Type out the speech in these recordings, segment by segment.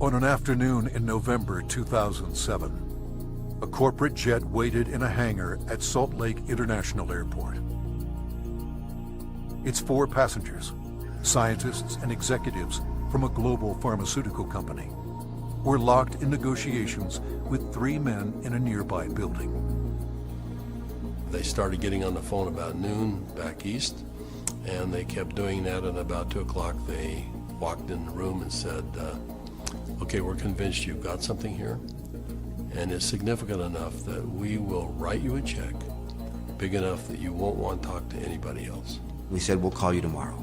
On an afternoon in November 2007, a corporate jet waited in a hangar at Salt Lake International Airport. Its 4 passengers, scientists and executives from a global pharmaceutical company, were locked in negotiations with 3 men in a nearby building. They started getting on the phone about noon back east, and they kept doing that, and about 2 o'clock they walked in the room and said, okay, we're convinced you've got something here, and it's significant enough that we will write you a check big enough that you won't want to talk to anybody else. We said, we'll call you tomorrow.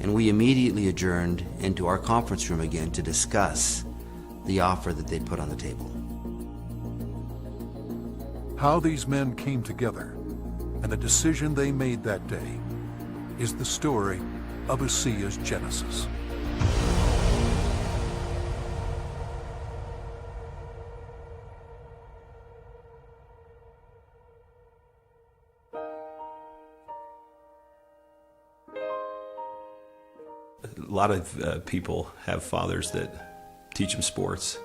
And we immediately adjourned into our conference room again to discuss the offer that they put on the table. How these men came together and the decision they made that day is the story of Asea's Genesis. A lot of people have fathers that teach them sports.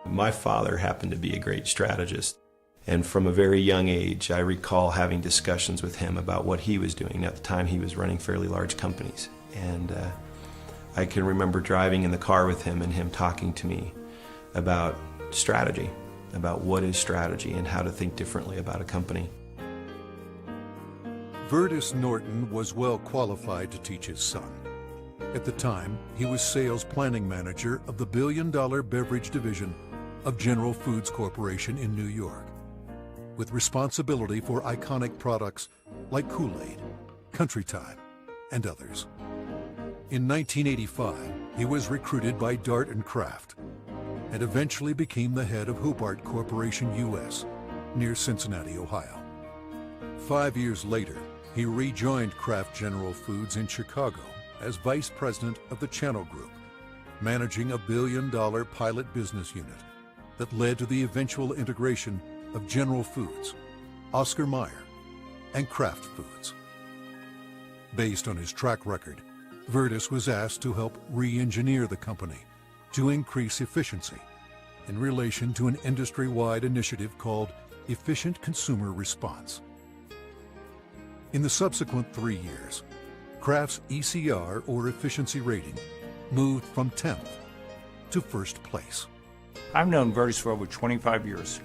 My father happened to be a great strategist, and from a very young age I recall having discussions with him about what he was doing. At the time he was running fairly large companies, and I can remember driving in the car with him and him talking to me about strategy, about what is strategy and how to think differently about a company. Vertus Norton was well qualified to teach his son. At the time, he was sales planning manager of the billion-dollar beverage division of General Foods Corporation in New York, with responsibility for iconic products like Kool-Aid, Country Time, and others. In 1985, he was recruited by Dart & Kraft and eventually became the head of Hobart Corporation U.S. near Cincinnati, Ohio. 5 years later, he rejoined Kraft General Foods in Chicago as vice president of the Channel Group, managing a billion-dollar pilot business unit that led to the eventual integration of General Foods, Oscar Mayer, and Kraft Foods. Based on his track record, Vertus was asked to help re-engineer the company to increase efficiency in relation to an industry-wide initiative called Efficient Consumer Response. In the subsequent 3 years, Kraft's ECR, or efficiency rating, moved from 10th to first place. I've known Vertus for over 25 years,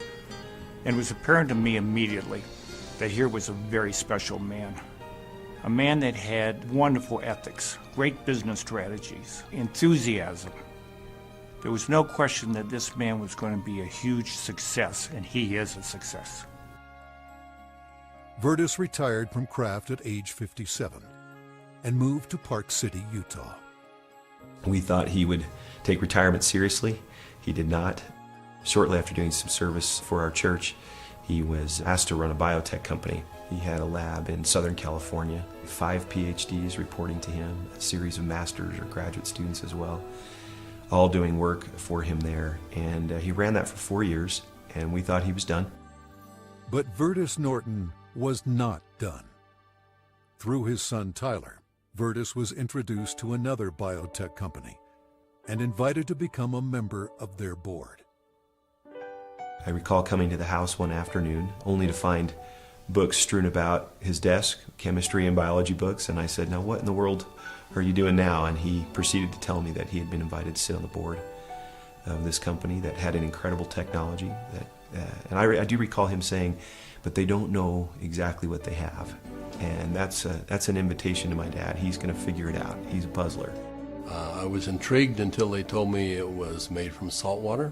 and it was apparent to me immediately that here was a very special man. A man that had wonderful ethics, great business strategies, enthusiasm. There was no question that this man was going to be a huge success, and he is a success. Vertus retired from Kraft at age 57 and moved to Park City, Utah. We thought he would take retirement seriously. He did not. Shortly after doing some service for our church, he was asked to run a biotech company. He had a lab in Southern California, 5 PhDs reporting to him, a series of master's or graduate students as well, all doing work for him there. And he ran that for 4 years, and we thought he was done. But Vertus Norton was not done. Through his son Tyler, Vertus was introduced to another biotech company and invited to become a member of their board. I recall coming to the house one afternoon only to find books strewn about his desk, chemistry and biology books, and I said, now what in the world are you doing now? And he proceeded to tell me that he had been invited to sit on the board of this company that had an incredible technology. And I do recall him saying, but they don't know exactly what they have. And that's an invitation to my dad. He's going to figure it out. He's a puzzler. I was intrigued until they told me it was made from salt water.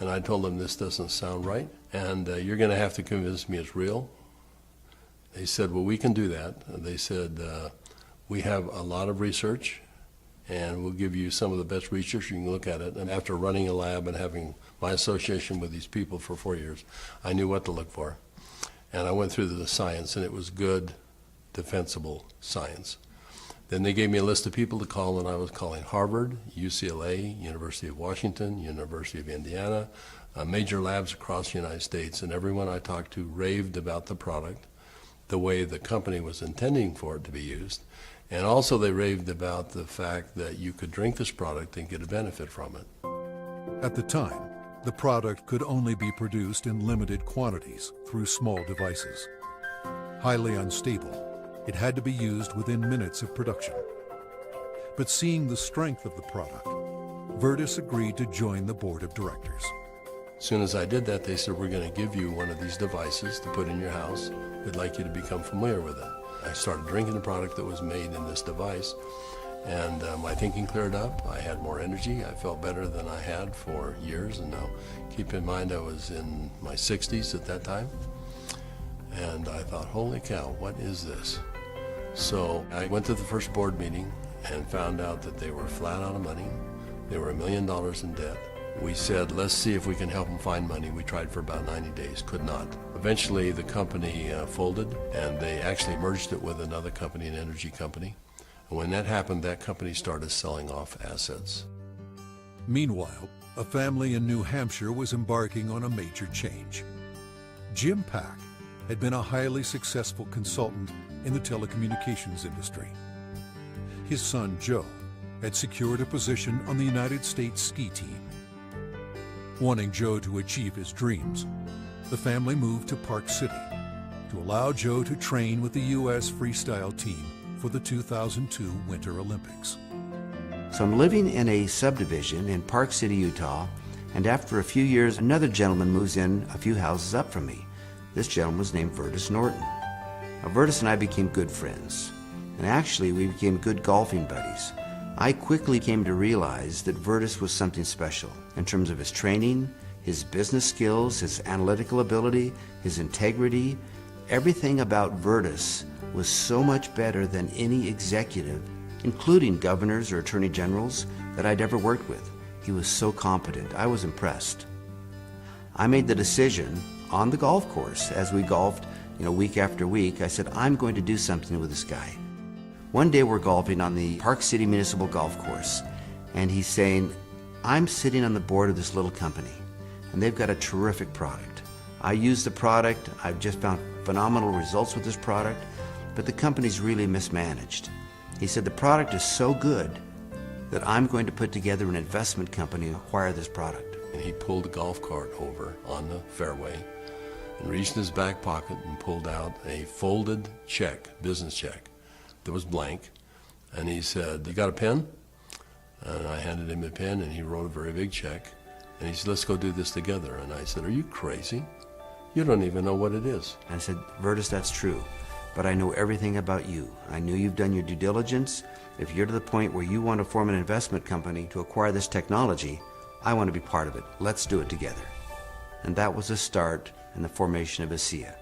And I told them, this doesn't sound right, and you're going to have to convince me it's real. They said, well, we can do that. They said, we have a lot of research, and we'll give you some of the best research. You can look at it. And after running a lab and having my association with these people for 4 years, I knew what to look for. And I went through the science, and it was good, defensible science. Then they gave me a list of people to call, and I was calling Harvard, UCLA, University of Washington, University of Indiana, major labs across the United States, and everyone I talked to raved about the product, the way the company was intending for it to be used, And also they raved about the fact that you could drink this product and get a benefit from it. At the time, the product could only be produced in limited quantities through small devices. Highly unstable, it had to be used within minutes of production. But seeing the strength of the product, Virtus agreed to join the board of directors. As soon as I did that, they said, we're going to give you one of these devices to put in your house. We'd like you to become familiar with it. I started drinking the product that was made in this device, and my thinking cleared up. I had more energy. I felt better than I had for years. And now, keep in mind, I was in my 60s at that time. And I thought, holy cow, what is this? So I went to the first board meeting and found out that they were flat out of money. They were $1 million in debt. We said, let's see if we can help them find money. We tried for about 90 days, could not. Eventually, the company folded, and they actually merged it with another company, an energy company. And when that happened, that company started selling off assets. Meanwhile, a family in New Hampshire was embarking on a major change. Jim Pack had been a highly successful consultant in the telecommunications industry. His son, Joe, had secured a position on the United States ski team. Wanting Joe to achieve his dreams, the family moved to Park City to allow Joe to train with the U.S. freestyle team for the 2002 Winter Olympics. So I'm living in a subdivision in Park City, Utah, and after a few years, another gentleman moves in a few houses up from me. This gentleman was named Virtus Norton. Now, Virtus and I became good friends, and actually we became good golfing buddies. I quickly came to realize that Virtus was something special in terms of his training, his business skills, his analytical ability, his integrity. Everything about Virtus was so much better than any executive, including governors or attorney generals, that I'd ever worked with. He was so competent. I was impressed. I made the decision on the golf course as we golfed, week after week. I said, I'm going to do something with this guy. One day we're golfing on the Park City Municipal Golf Course, and he's saying, I'm sitting on the board of this little company, and they've got a terrific product. I use the product. I've just found phenomenal results with this product, but the company's really mismanaged. He said, the product is so good that I'm going to put together an investment company and acquire this product. And he pulled a golf cart over on the fairway and reached in his back pocket and pulled out a folded check, business check, that was blank. And he said, you got a pen? And I handed him a pen, and he wrote a very big check. And he said, let's go do this together. And I said, are you crazy? You don't even know what it is. I said, Virtus, that's true, but I know everything about you. I know you've done your due diligence. If you're to the point where you want to form an investment company to acquire this technology, I want to be part of it. Let's do it together. And that was the start in the formation of Asea.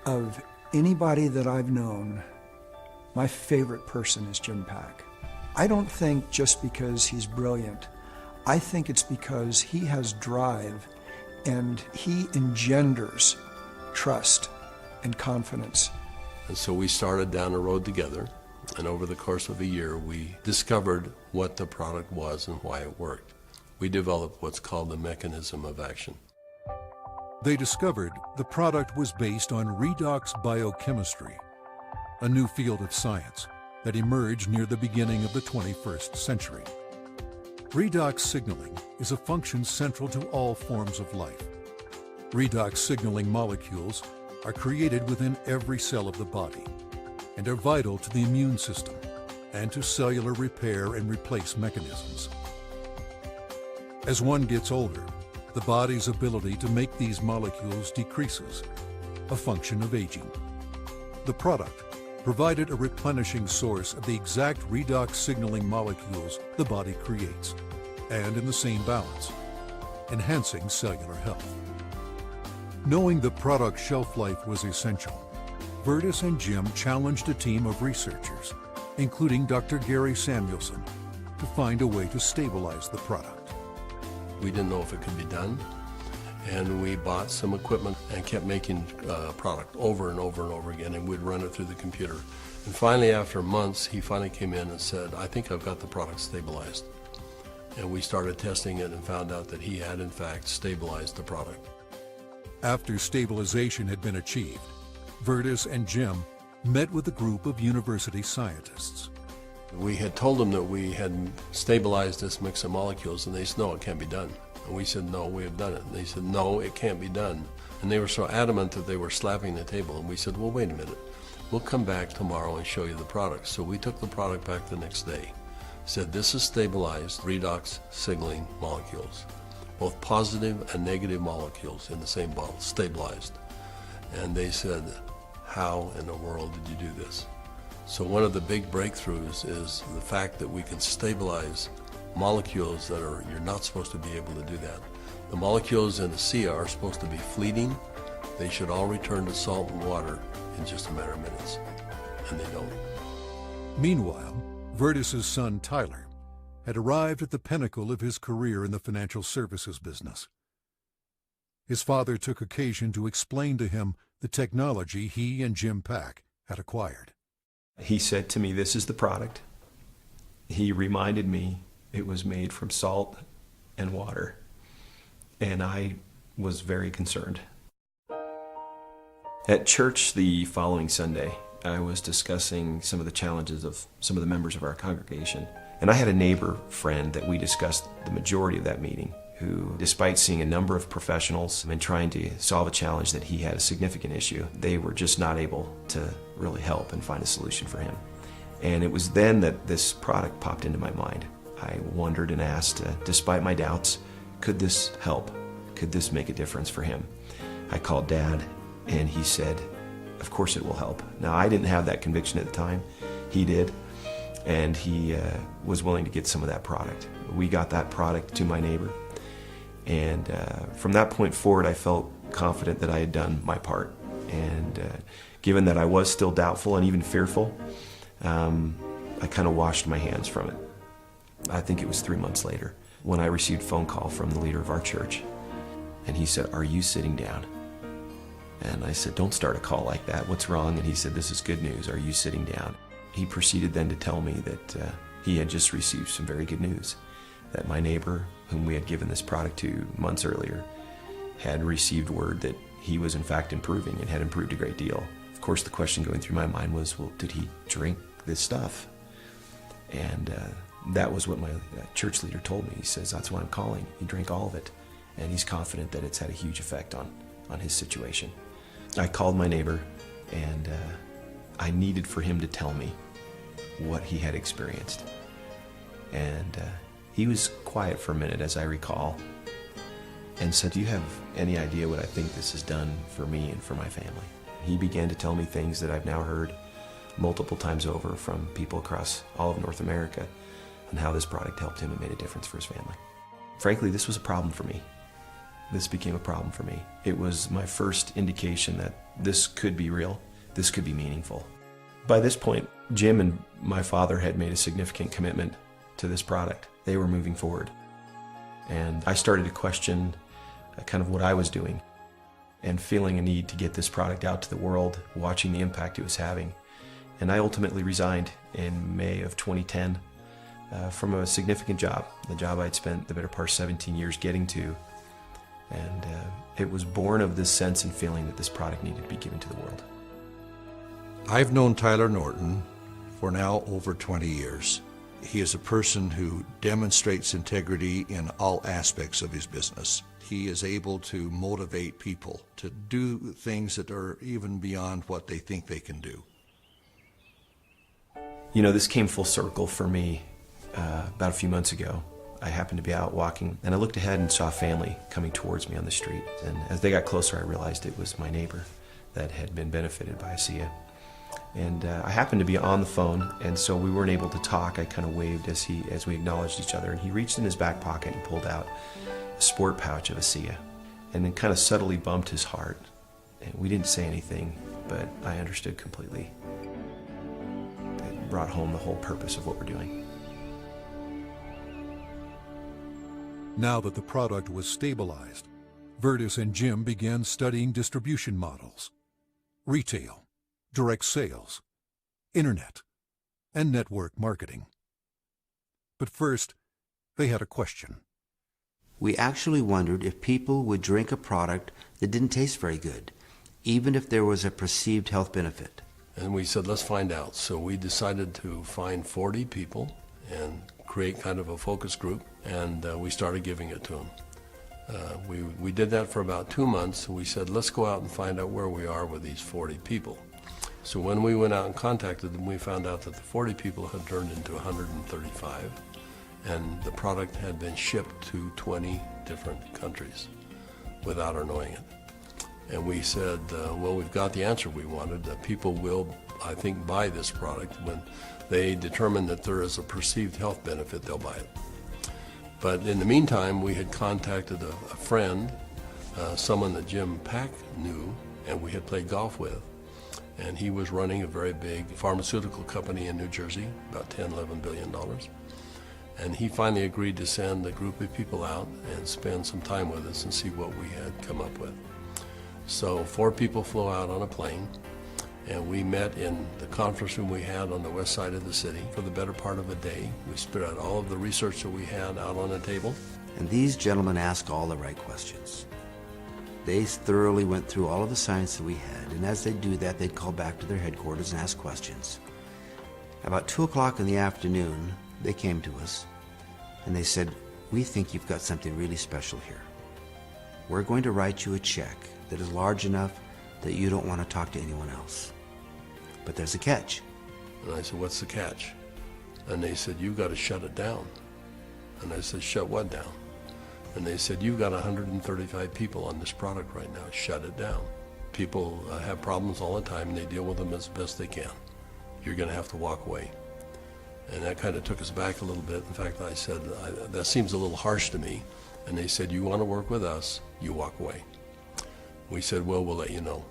Of anybody that I've known, my favorite person is Jim Pack. I don't think just because he's brilliant. I think it's because he has drive and he engenders trust and confidence. And so we started down the road together, and over the course of a year, we discovered what the product was and why it worked. We developed what's called the mechanism of action. They discovered the product was based on redox biochemistry, a new field of science that emerged near the beginning of the 21st century. Redox signaling is a function central to all forms of life. Redox signaling molecules are created within every cell of the body and are vital to the immune system and to cellular repair and replace mechanisms. As one gets older, the body's ability to make these molecules decreases, a function of aging. The product provided a replenishing source of the exact redox signaling molecules the body creates, and in the same balance, enhancing cellular health. Knowing the product's shelf life was essential, Virtus and Jim challenged a team of researchers, including Dr. Gary Samuelson, to find a way to stabilize the product. We didn't know if it could be done, and we bought some equipment and kept making product over and over and over again, and we'd run it through the computer. And finally, after months, he finally came in and said, I think I've got the product stabilized. And we started testing it and found out that he had, in fact, stabilized the product. After stabilization had been achieved, Virtus and Jim met with a group of university scientists. We had told them that we had stabilized this mix of molecules, and they said, no, it can't be done. And we said, no, we have done it. And they said, no, it can't be done. And they were so adamant that they were slapping the table. And we said, well, wait a minute. We'll come back tomorrow and show you the product. So we took the product back the next day. Said, this is stabilized redox signaling molecules, both positive and negative molecules in the same bottle, stabilized. And they said, how in the world did you do this? So one of the big breakthroughs is the fact that we can stabilize molecules that you're not supposed to be able to do that. The molecules in Asea are supposed to be fleeting. They should all return to salt and water in just a matter of minutes, and they don't. Meanwhile, Vertus's son Tyler had arrived at the pinnacle of his career in the financial services business. His father took occasion to explain to him the technology he and Jim Pack had acquired. He said to me, this is the product. He reminded me it was made from salt and water, and I was very concerned. At church the following Sunday, I was discussing some of the challenges of some of the members of our congregation, and I had a neighbor friend that we discussed the majority of that meeting, who, despite seeing a number of professionals and trying to solve a challenge that he had a significant issue, they were just not able to really help and find a solution for him. And it was then that this product popped into my mind. I wondered and asked, despite my doubts, could this help? Could this make a difference for him? I called Dad, and he said, of course it will help. Now, I didn't have that conviction at the time. He did, and he was willing to get some of that product. We got that product to my neighbor. And from that point forward, I felt confident that I had done my part. And given that I was still doubtful and even fearful, I kind of washed my hands from it. I think it was 3 months later when I received a phone call from the leader of our church. And he said, are you sitting down? And I said, don't start a call like that. What's wrong? And he said, this is good news. Are you sitting down? He proceeded then to tell me that he had just received some very good news, that my neighbor, whom we had given this product to months earlier, had received word that he was in fact improving and had improved a great deal. Of course, the question going through my mind was, well, did he drink this stuff? And that was what my church leader told me. He says, that's why I'm calling. He drank all of it, and he's confident that it's had a huge effect on his situation. I called my neighbor, and I needed for him to tell me what he had experienced. And he was quiet for a minute, as I recall, and said, do you have any idea what I think this has done for me and for my family? He began to tell me things that I've now heard multiple times over from people across all of North America, and how this product helped him and made a difference for his family. Frankly, this was a problem for me. This became a problem for me. It was my first indication that this could be real, this could be meaningful. By this point, Jim and my father had made a significant commitment to this product. They were moving forward. And I started to question kind of what I was doing, and feeling a need to get this product out to the world, watching the impact it was having. And I ultimately resigned in May of 2010 from a significant job, the job I'd spent the better part of 17 years getting to. And it was born of this sense and feeling that this product needed to be given to the world. I've known Tyler Norton for now over 20 years. He is a person who demonstrates integrity in all aspects of his business. He is able to motivate people to do things that are even beyond what they think they can do. You know, this came full circle for me about a few months ago. I happened to be out walking, and I looked ahead and saw a family coming towards me on the street. And as they got closer, I realized it was my neighbor that had been benefited by Asea. And I happened to be on the phone, and so we weren't able to talk. I kind of waved as we acknowledged each other, and he reached in his back pocket and pulled out a sport pouch of Asea, and then kind of subtly bumped his heart. And we didn't say anything, but I understood completely. It brought home the whole purpose of what we're doing. Now that the product was stabilized, Vertus and Jim began studying distribution models, retail, direct sales, internet, and network marketing. But first, they had a question. We actually wondered if people would drink a product that didn't taste very good, even if there was a perceived health benefit. And we said, let's find out. So we decided to find 40 people and create kind of a focus group, and we started giving it to them. We did that for about 2 months, and we said, let's go out and find out where we are with these 40 people. So when we went out and contacted them, we found out that the 40 people had turned into 135, and the product had been shipped to 20 different countries without our knowing it. And we said, well, we've got the answer we wanted. People will, I think, buy this product. When they determine that there is a perceived health benefit, they'll buy it. But in the meantime, we had contacted a friend, someone that Jim Pack knew and we had played golf with. And he was running a very big pharmaceutical company in New Jersey, about $10, $11 billion. And he finally agreed to send a group of people out and spend some time with us and see what we had come up with. So 4 people flew out on a plane, and we met in the conference room we had on the west side of the city for the better part of a day. We spread out all of the research that we had out on a table. And these gentlemen asked all the right questions. They thoroughly went through all of the science that we had, and as they do that, they'd call back to their headquarters and ask questions. About 2 o'clock in the afternoon, they came to us, and they said, we think you've got something really special here. We're going to write you a check that is large enough that you don't want to talk to anyone else. But there's a catch. And I said, what's the catch? And they said, you've got to shut it down. And I said, shut what down? And they said, you've got 135 people on this product right now. Shut it down. People have problems all the time, and they deal with them as best they can. You're going to have to walk away. And that kind of took us back a little bit. In fact, I said, that seems a little harsh to me. And they said, you want to work with us, you walk away. We said, well, we'll let you know.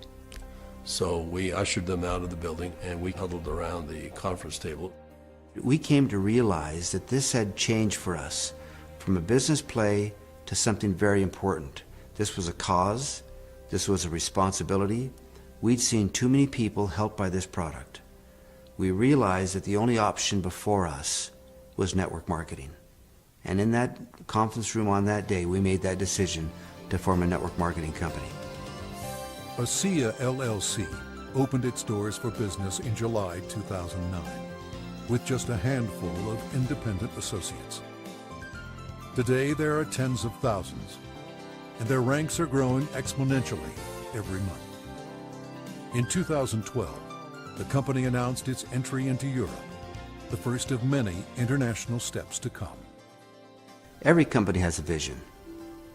So we ushered them out of the building, and we huddled around the conference table. We came to realize that this had changed for us from a business play to something very important. This was a cause. This was a responsibility. We'd seen too many people helped by this product. We realized that the only option before us was network marketing. And in that conference room on that day, we made that decision to form a network marketing company. Asea LLC opened its doors for business in July 2009 with just a handful of independent associates. Today, there are tens of thousands, and their ranks are growing exponentially every month. In 2012, the company announced its entry into Europe, the first of many international steps to come. Every company has a vision,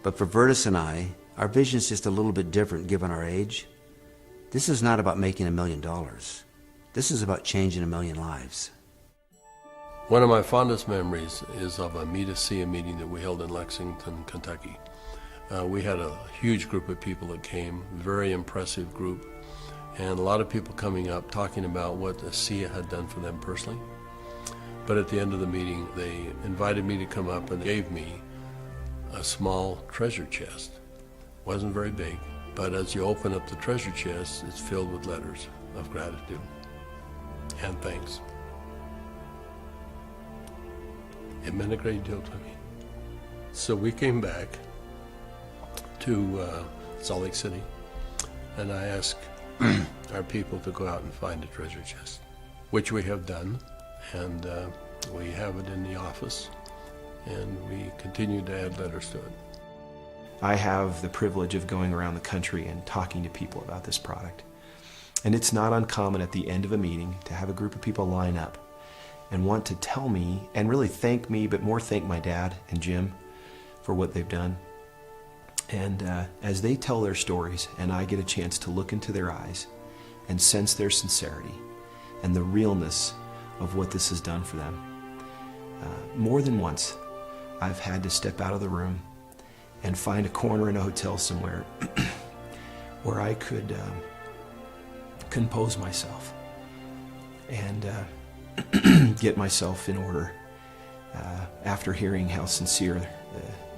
but for Vertus and I, our vision is just a little bit different given our age. This is not about making $1 million. This is about changing 1 million lives. One of my fondest memories is of a Meet Asea meeting that we held in Lexington, Kentucky. We had a huge group of people that came, very impressive group, and a lot of people coming up talking about what Asea had done for them personally. But at the end of the meeting, they invited me to come up and gave me a small treasure chest. Wasn't very big, but as you open up the treasure chest, it's filled with letters of gratitude and thanks. It meant a great deal to me. So we came back to Salt Lake City, and I asked our people to go out and find a treasure chest, which we have done, and we have it in the office, and we continue to add letters to it. I have the privilege of going around the country and talking to people about this product. And it's not uncommon at the end of a meeting to have a group of people line up and want to tell me, and really thank me, but more thank my dad and Jim for what they've done. And as they tell their stories, and I get a chance to look into their eyes and sense their sincerity and the realness of what this has done for them, more than once, I've had to step out of the room and find a corner in a hotel somewhere where I could compose myself and get myself in order after hearing how sincere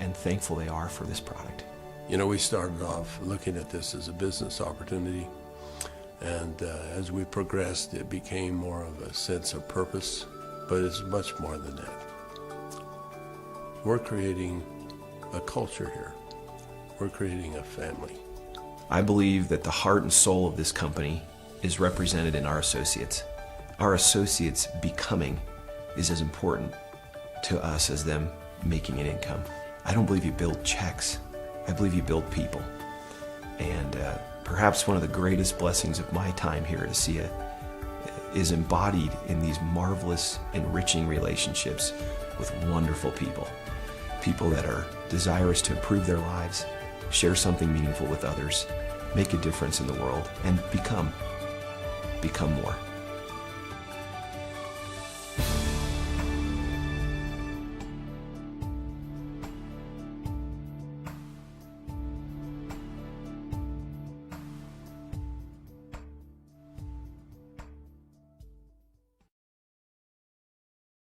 and thankful they are for this product. You know, we started off looking at this as a business opportunity, and as we progressed, it became more of a sense of purpose, but it's much more than that. We're creating a culture here. We're creating a family. I believe that the heart and soul of this company is represented in our associates. Our associates becoming is as important to us as them making an income. I don't believe you build checks. I believe you build people. And perhaps one of the greatest blessings of my time here at Asea is embodied in these marvelous, enriching relationships with wonderful people. People that are desirous to improve their lives, share something meaningful with others, make a difference in the world, and become more.